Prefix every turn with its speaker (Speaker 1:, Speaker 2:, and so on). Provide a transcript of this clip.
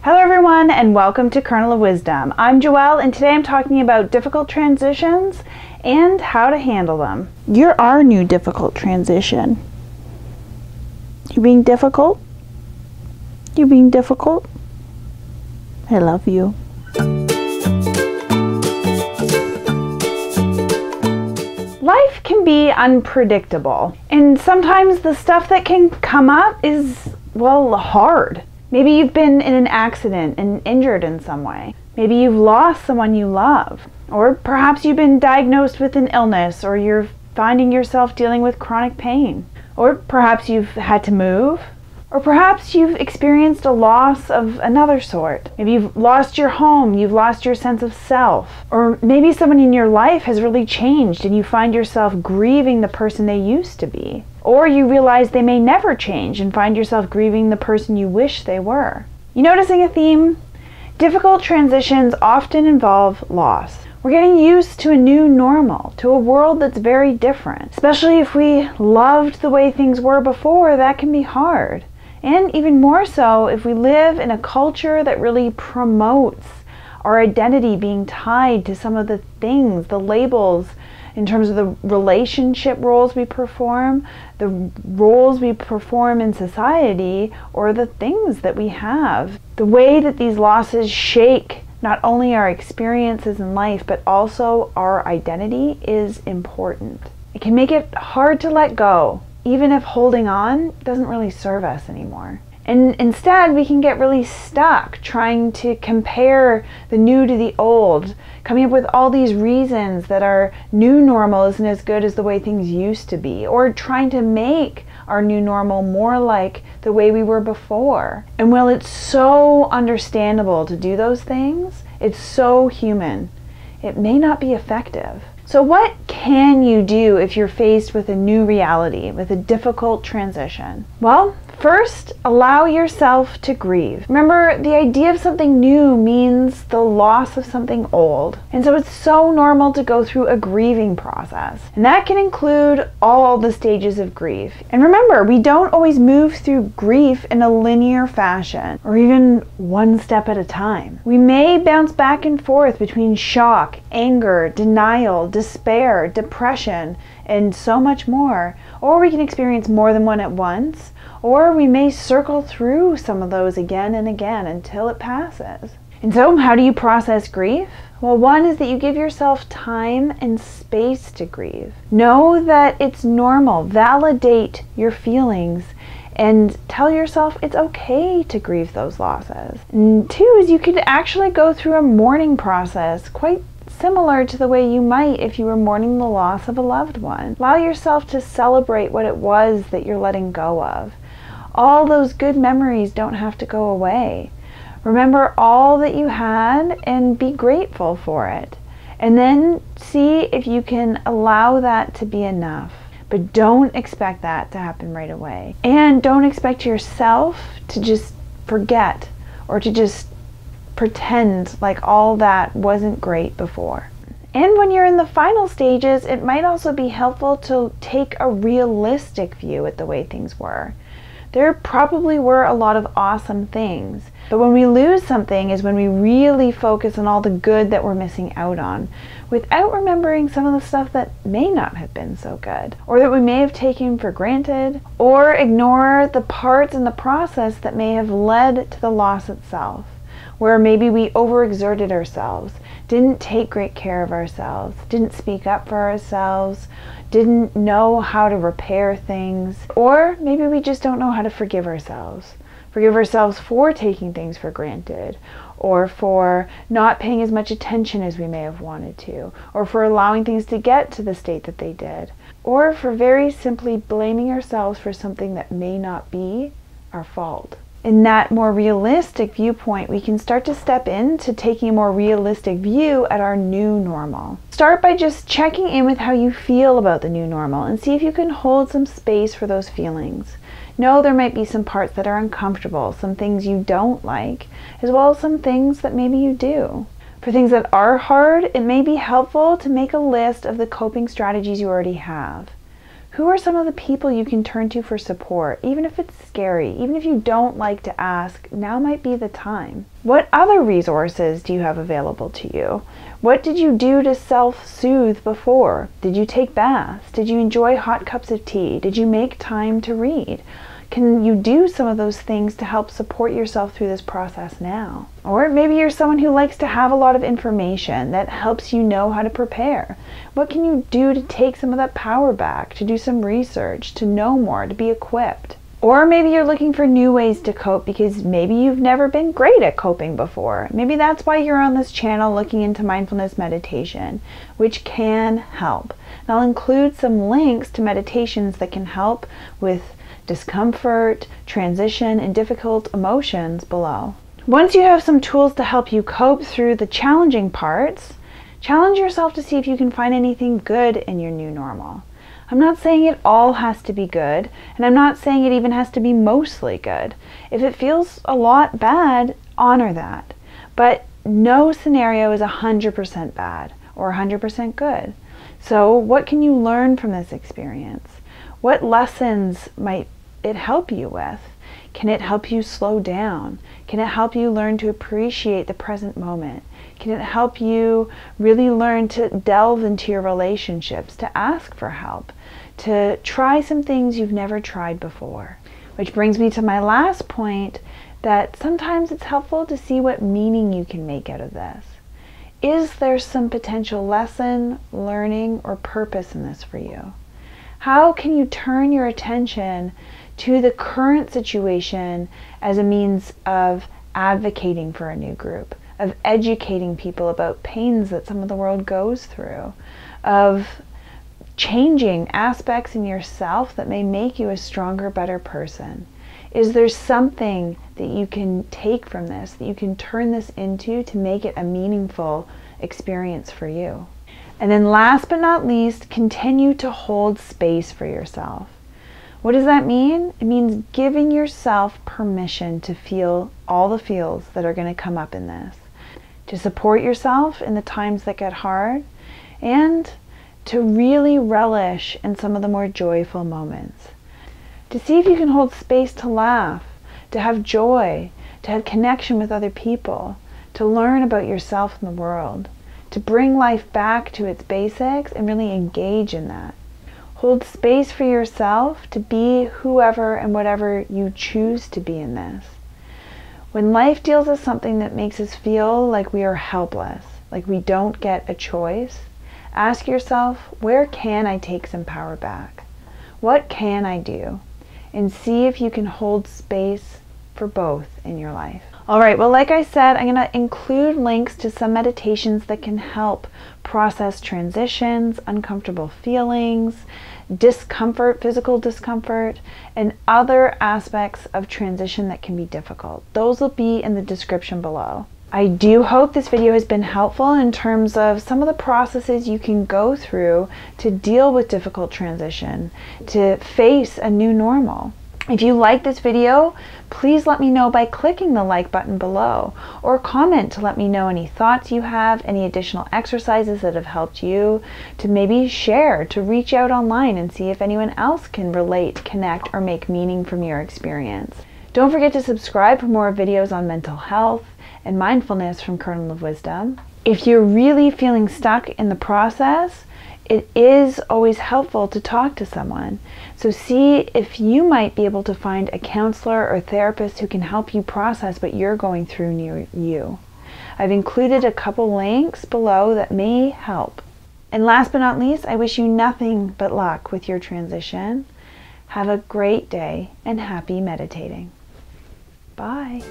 Speaker 1: Hello everyone and welcome to Kernel of Wisdom. I'm Joelle and today I'm talking about difficult transitions and how to handle them. You're our new difficult transition. You being difficult? You being difficult? I love you. Life can be unpredictable, and sometimes the stuff that can come up is, well, hard. Maybe you've been in an accident and injured in some way. Maybe you've lost someone you love. Or perhaps you've been diagnosed with an illness, or you're finding yourself dealing with chronic pain. Or perhaps you've had to move. Or perhaps you've experienced a loss of another sort. Maybe you've lost your home, you've lost your sense of self. Or maybe someone in your life has really changed and you find yourself grieving the person they used to be. Or you realize they may never change and find yourself grieving the person you wish they were. You noticing a theme? Difficult transitions often involve loss. We're getting used to a new normal, to a world that's very different. Especially if we loved the way things were before, that can be hard. And even more so if we live in a culture that really promotes our identity being tied to some of the things, the labels, in terms of the relationship roles we perform, the roles we perform in society, or the things that we have. The way that these losses shake not only our experiences in life, but also our identity is important. It can make it hard to let go, even if holding on doesn't really serve us anymore. And instead, we can get really stuck trying to compare the new to the old, coming up with all these reasons that our new normal isn't as good as the way things used to be, or trying to make our new normal more like the way we were before. And while it's so understandable to do those things, it's so human, it may not be effective. So what can you do if you're faced with a new reality, with a difficult transition? Well, first, allow yourself to grieve. Remember, the idea of something new means the loss of something old. And so it's so normal to go through a grieving process. And that can include all the stages of grief. And remember, we don't always move through grief in a linear fashion, or even one step at a time. We may bounce back and forth between shock, anger, denial, despair, depression, and so much more. Or we can experience more than one at once, or we may circle through some of those again and again until it passes. And so, how do you process grief? Well, one is that you give yourself time and space to grieve. Know that it's normal. Validate your feelings and tell yourself it's okay to grieve those losses. And two is you could actually go through a mourning process quite similar to the way you might if you were mourning the loss of a loved one. Allow yourself to celebrate what it was that you're letting go of. All those good memories don't have to go away. Remember all that you had and be grateful for it. And then see if you can allow that to be enough. But don't expect that to happen right away. And don't expect yourself to just forget or to just pretend like all that wasn't great before. And when you're in the final stages, it might also be helpful to take a realistic view at the way things were. There probably were a lot of awesome things, but when we lose something is when we really focus on all the good that we're missing out on, without remembering some of the stuff that may not have been so good, or that we may have taken for granted, or ignore the parts in the process that may have led to the loss itself, where maybe we overexerted ourselves, didn't take great care of ourselves, didn't speak up for ourselves, didn't know how to repair things, or maybe we just don't know how to forgive ourselves. Forgive ourselves for taking things for granted, or for not paying as much attention as we may have wanted to, or for allowing things to get to the state that they did, or for very simply blaming ourselves for something that may not be our fault. In that more realistic viewpoint, we can start to step into taking a more realistic view at our new normal. Start by just checking in with how you feel about the new normal and see if you can hold some space for those feelings. Know there might be some parts that are uncomfortable, some things you don't like, as well as some things that maybe you do. For things that are hard, it may be helpful to make a list of the coping strategies you already have. Who are some of the people you can turn to for support, even if it's scary, even if you don't like to ask? Now might be the time. What other resources do you have available to you? What did you do to self-soothe before? Did you take baths? Did you enjoy hot cups of tea? Did you make time to read? Can you do some of those things to help support yourself through this process now? Or maybe you're someone who likes to have a lot of information that helps you know how to prepare. What can you do to take some of that power back, to do some research, to know more, to be equipped? Or maybe you're looking for new ways to cope because maybe you've never been great at coping before. Maybe that's why you're on this channel looking into mindfulness meditation, which can help. And I'll include some links to meditations that can help with discomfort, transition, and difficult emotions below. Once you have some tools to help you cope through the challenging parts, challenge yourself to see if you can find anything good in your new normal. I'm not saying it all has to be good, and I'm not saying it even has to be mostly good. If it feels a lot bad, honor that. But no scenario is 100% bad or 100% good. So what can you learn from this experience? What lessons might it help you with? Can it help you slow down? Can it help you learn to appreciate the present moment? Can it help you really learn to delve into your relationships, to ask for help, to try some things you've never tried before? Which brings me to my last point, that sometimes it's helpful to see what meaning you can make out of this. Is there some potential lesson, learning, or purpose in this for you? How can you turn your attention to the current situation as a means of advocating for a new group, of educating people about pains that some of the world goes through, of changing aspects in yourself that may make you a stronger, better person? Is there something that you can take from this, that you can turn this into to make it a meaningful experience for you? And then last but not least, continue to hold space for yourself. What does that mean? It means giving yourself permission to feel all the feels that are going to come up in this, to support yourself in the times that get hard, and to really relish in some of the more joyful moments. To see if you can hold space to laugh, to have joy, to have connection with other people, to learn about yourself and the world, to bring life back to its basics and really engage in that. Hold space for yourself to be whoever and whatever you choose to be in this. When life deals us something that makes us feel like we are helpless, like we don't get a choice, ask yourself, where can I take some power back? What can I do? And see if you can hold space for both in your life. All right, well, like I said, I'm going to include links to some meditations that can help process transitions, uncomfortable feelings, discomfort, physical discomfort, and other aspects of transition that can be difficult. Those will be in the description below. I do hope this video has been helpful in terms of some of the processes you can go through to deal with difficult transition, to face a new normal. If you like this video, please let me know by clicking the like button below, or comment to let me know any thoughts you have, any additional exercises that have helped you, to maybe share, to reach out online and see if anyone else can relate, connect, or make meaning from your experience. Don't forget to subscribe for more videos on mental health and mindfulness from Kernel of Wisdom. If you're really feeling stuck in the process, it is always helpful to talk to someone. So see if you might be able to find a counselor or therapist who can help you process what you're going through near you. I've included a couple links below that may help. And last but not least, I wish you nothing but luck with your transition. Have a great day and happy meditating. Bye.